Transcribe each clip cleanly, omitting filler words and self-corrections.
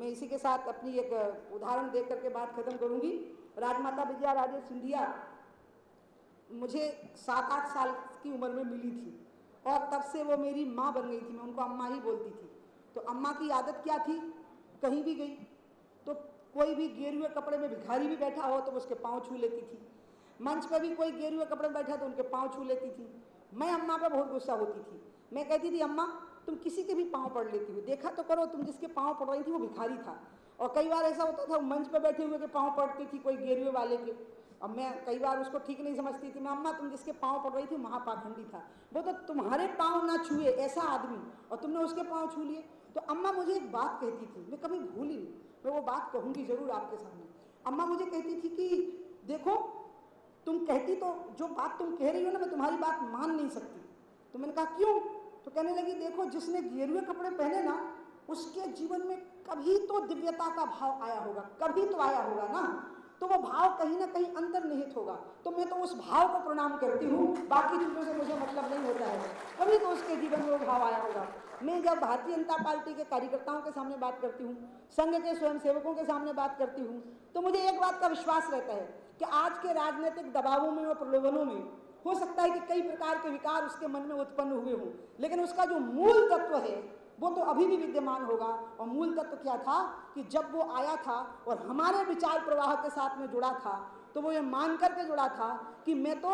मैं इसी के साथ अपनी एक उदाहरण देख करके बात खत्म करूंगी। राजमाता विजया राजे सिंधिया मुझे 7-8 साल की उम्र में मिली थी और तब से वो मेरी माँ बन गई थी। मैं उनको अम्मा ही बोलती थी। तो अम्मा की आदत क्या थी, कहीं भी गई तो कोई भी गेरुए कपड़े में भिखारी भी बैठा हो तो उसके पाँव छू लेती थी। मंच पर भी कोई गेरुए कपड़े में बैठा तो उनके पाँव छू लेती थी। मैं अम्मा पर बहुत गुस्सा होती थी। मैं कहती थी, अम्मा तुम किसी के भी पाँव पड़ लेती हो, देखा तो करो, तुम जिसके पाँव पड़ रही थी वो भिखारी था। और कई बार ऐसा होता था मंच पर बैठे हुए के पाँव पड़ती थी कोई गेरुए वाले के। अब मैं कई बार उसको ठीक नहीं समझती थी। मैं, अम्मा तुम जिसके पाँव पड़ रही थी महापाखंडी था, वो तो तुम्हारे पाँव ना छुए ऐसा आदमी, और तुमने उसके पाँव छू लिए। तो अम्मा मुझे एक बात कहती थी, मैं कभी भूली नहीं, मैं वो बात कहूँगी ज़रूर आपके सामने। अम्मा मुझे कहती थी कि देखो तुम कहती तो जो बात तुम कह रही हो ना, मैं तुम्हारी बात मान नहीं सकती। तो मैंने कहा क्यों? तो कहने लगी, देखो जिसने गेरुए कपड़े पहने ना उसके जीवन में कभी तो दिव्यता का भाव आया होगा, कभी तो आया होगा ना, तो वो भाव कहीं ना कहीं अंतर्निहित होगा। तो मैं तो उस भाव को प्रणाम करती हूँ, बाकी चीज़ों से मुझे मतलब नहीं होता है, कभी तो उसके जीवन में वो भाव आया होगा। मैं जब भारतीय जनता पार्टी के कार्यकर्ताओं के सामने बात करती हूँ, संघ के स्वयंसेवकों के सामने बात करती हूँ, तो मुझे एक बात का विश्वास रहता है कि आज के राजनीतिक दबावों में और प्रलोभनों में हो सकता है कि कई प्रकार के विकार उसके मन में उत्पन्न हुए हों, लेकिन उसका जो मूल तत्व है वो तो अभी भी विद्यमान होगा। और मूल तत्व क्या था कि जब वो आया था और हमारे विचार प्रवाह के साथ में जुड़ा था, तो वो ये मान करके जुड़ा था कि मैं तो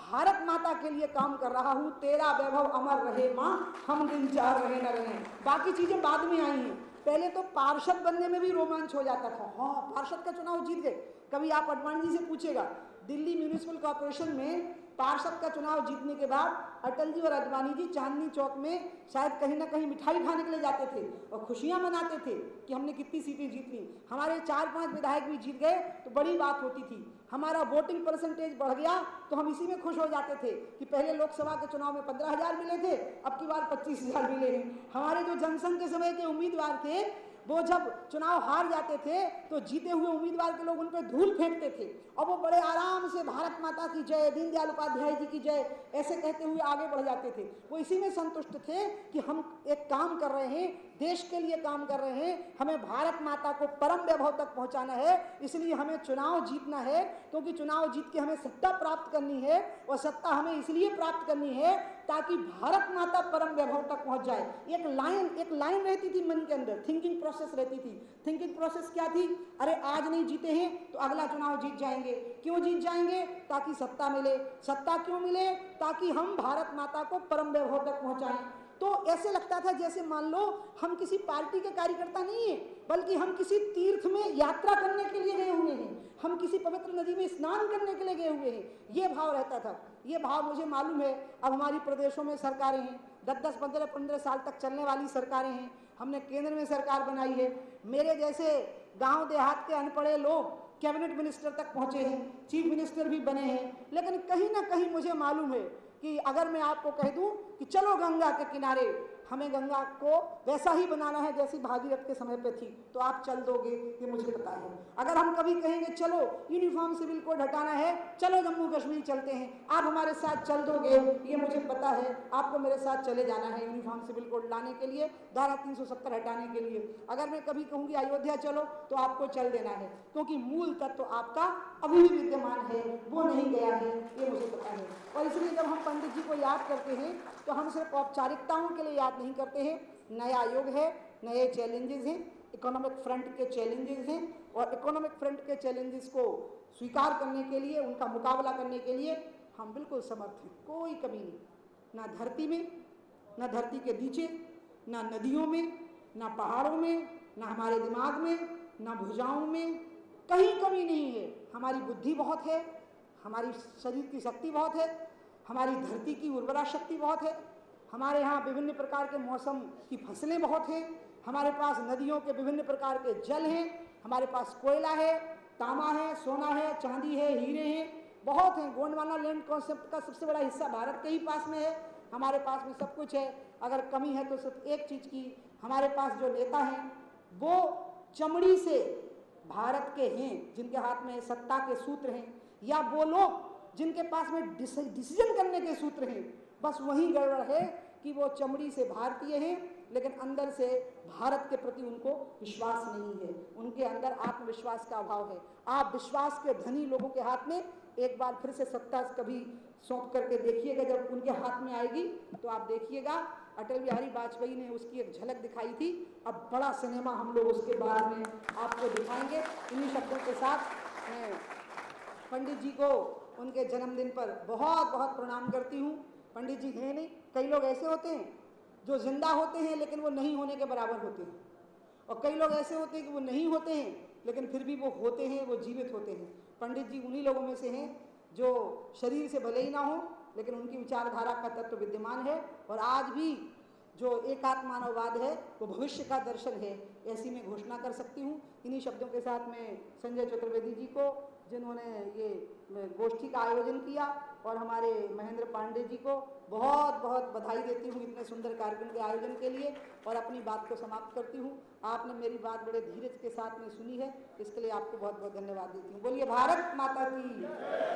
भारत माता के लिए काम कर रहा हूँ, तेरा वैभव अमर रहे माँ, हम दिन चार रहे न रहे। बाकी चीजें बाद में आई हैं। पहले तो पार्षद बनने में भी रोमांच हो जाता था। हाँ, पार्षद का चुनाव जीत गए। कभी आप अडवाणी जी से पूछेगा, दिल्ली म्यूनिसिपल कॉर्पोरेशन में पार्षद का चुनाव जीतने के बाद अटल जी और अडवाणी जी चांदनी चौक में शायद कहीं ना कहीं मिठाई खाने के लिए जाते थे और खुशियां मनाते थे कि हमने कितनी सीटें जीत ली। हमारे 4-5 विधायक भी जीत गए तो बड़ी बात होती थी। हमारा वोटिंग परसेंटेज बढ़ गया तो हम इसी में खुश हो जाते थे कि पहले लोकसभा के चुनाव में 15,000 मिले थे, अब की बार 25,000 मिले हैं। हमारे जो जनसंघ के समय के उम्मीदवार थे वो जब चुनाव हार जाते थे तो जीते हुए उम्मीदवार के लोग उन पर धूल फेंकते थे और वो बड़े आराम से भारत माता की जय, दीनदयाल उपाध्याय जी की जय ऐसे कहते हुए आगे बढ़ जाते थे। वो इसी में संतुष्ट थे कि हम एक काम कर रहे हैं, देश के लिए काम कर रहे हैं, हमें भारत माता को परम वैभव तक पहुंचाना है, इसलिए हमें चुनाव जीतना है, क्योंकि चुनाव जीत के हमें सत्ता प्राप्त करनी है और सत्ता हमें इसलिए प्राप्त करनी है ताकि भारत माता परम वैभव तक पहुंच जाए। एक लाइन रहती थी मन के अंदर, थिंकिंग प्रोसेस रहती थी। थिंकिंग प्रोसेस क्या थी? अरे आज नहीं जीते हैं तो अगला चुनाव जीत जाएंगे। क्यों जीत जाएंगे? ताकि सत्ता मिले। सत्ता क्यों मिले? ताकि हम भारत माता को परम वैभव तक पहुंचाएं। तो ऐसे लगता था जैसे मान लो हम किसी पार्टी के कार्यकर्ता नहीं है, बल्कि हम किसी तीर्थ में यात्रा करने के लिए गए हुए हैं, हम किसी पवित्र नदी में स्नान करने के लिए गए हुए हैं। ये भाव रहता था। ये भाव मुझे मालूम है अब हमारी प्रदेशों में सरकारें हैं, 10-10, 15-15 साल तक चलने वाली सरकारें हैं। हमने केंद्र में सरकार बनाई है। मेरे जैसे गांव देहात के अनपढ़े लोग कैबिनेट मिनिस्टर तक पहुंचे हैं, चीफ मिनिस्टर भी बने हैं। लेकिन कहीं ना कहीं मुझे मालूम है कि अगर मैं आपको कह दूं कि चलो गंगा के किनारे, हमें गंगा को वैसा ही बनाना है जैसी भागीरथ के समय पे थी, तो आप चल दोगे, ये मुझे पता है। अगर हम कभी कहेंगे चलो यूनिफॉर्म सिविल कोड हटाना है, चलो जम्मू कश्मीर चलते हैं, आप हमारे साथ चल दोगे, ये मुझे पता है। आपको मेरे साथ चले जाना है यूनिफॉर्म सिविल कोड लाने के लिए, धारा 370 हटाने के लिए। अगर मैं कभी कहूँगी अयोध्या चलो तो आपको चल देना है, क्योंकि मूल तत्व आपका अभी भी विद्यमान है, वो नहीं गया है, ये मुझे पता है। और इसलिए जब हम पंडित जी को याद करते हैं तो हम सिर्फ औपचारिकताओं के लिए याद नहीं करते हैं। नया युग है, नए चैलेंजेस हैं, इकोनॉमिक फ्रंट के चैलेंजेस हैं, और इकोनॉमिक फ्रंट के चैलेंजेस को स्वीकार करने के लिए, उनका मुकाबला करने के लिए हम बिल्कुल समर्थ हैं, कोई कमी नहीं। ना धरती में, ना धरती के नीचे, ना नदियों में, ना पहाड़ों में, ना हमारे दिमाग में, ना भुजाओं में, कहीं कमी नहीं है। हमारी बुद्धि बहुत है, हमारी शरीर की शक्ति बहुत है, हमारी धरती की उर्वरा शक्ति बहुत है, हमारे यहाँ विभिन्न प्रकार के मौसम की फसलें बहुत हैं, हमारे पास नदियों के विभिन्न प्रकार के जल हैं, हमारे पास कोयला है, तांबा है, सोना है, चांदी है, हीरे हैं, बहुत हैं। गोंडवाना लैंड कॉन्सेप्ट का सबसे बड़ा हिस्सा भारत के ही पास में है। हमारे पास में सब कुछ है। अगर कमी है तो सिर्फ एक चीज़ की, हमारे पास जो नेता हैं वो चमड़ी से भारत के हैं, जिनके हाथ में सत्ता के सूत्र हैं, या वो लोग जिनके पास में डिसीजन करने के सूत्र हैं, बस वही गड़बड़ है कि वो चमड़ी से भारतीय हैं लेकिन अंदर से भारत के प्रति उनको विश्वास नहीं है, उनके अंदर आत्मविश्वास का अभाव है। आप विश्वास के धनी लोगों के हाथ में एक बार फिर से सत्ता कभी सौंप करके देखिएगा, जब उनके हाथ में आएगी तो आप देखिएगा। अटल बिहारी वाजपेयी ने उसकी एक झलक दिखाई थी, अब बड़ा सिनेमा हम लोग उसके बाद में आपको दिखाएंगे। इन्हीं शब्दों के साथ मैं पंडित जी को उनके जन्मदिन पर बहुत बहुत प्रणाम करती हूँ। पंडित जी हैं नहीं, कई लोग ऐसे होते हैं जो जिंदा होते हैं लेकिन वो नहीं होने के बराबर होते हैं, और कई लोग ऐसे होते हैं कि वो नहीं होते हैं लेकिन फिर भी वो होते हैं, वो जीवित होते हैं। पंडित जी उन्हीं लोगों में से हैं जो शरीर से भले ही ना हो लेकिन उनकी विचारधारा का तत्व विद्यमान है, और आज भी जो एकात्म मानववाद है वो भविष्य का दर्शन है, ऐसी मैं घोषणा कर सकती हूँ। इन्हीं शब्दों के साथ मैं संजय चतुर्वेदी जी को, जिन्होंने ये गोष्ठी का आयोजन किया, और हमारे महेंद्र पांडे जी को बहुत बहुत बधाई देती हूँ इतने सुंदर कार्यक्रम के आयोजन के लिए, और अपनी बात को समाप्त करती हूँ। आपने मेरी बात बड़े धीरज के साथ में सुनी है, इसके लिए आपको बहुत बहुत धन्यवाद देती हूँ। बोलिए भारत माता की।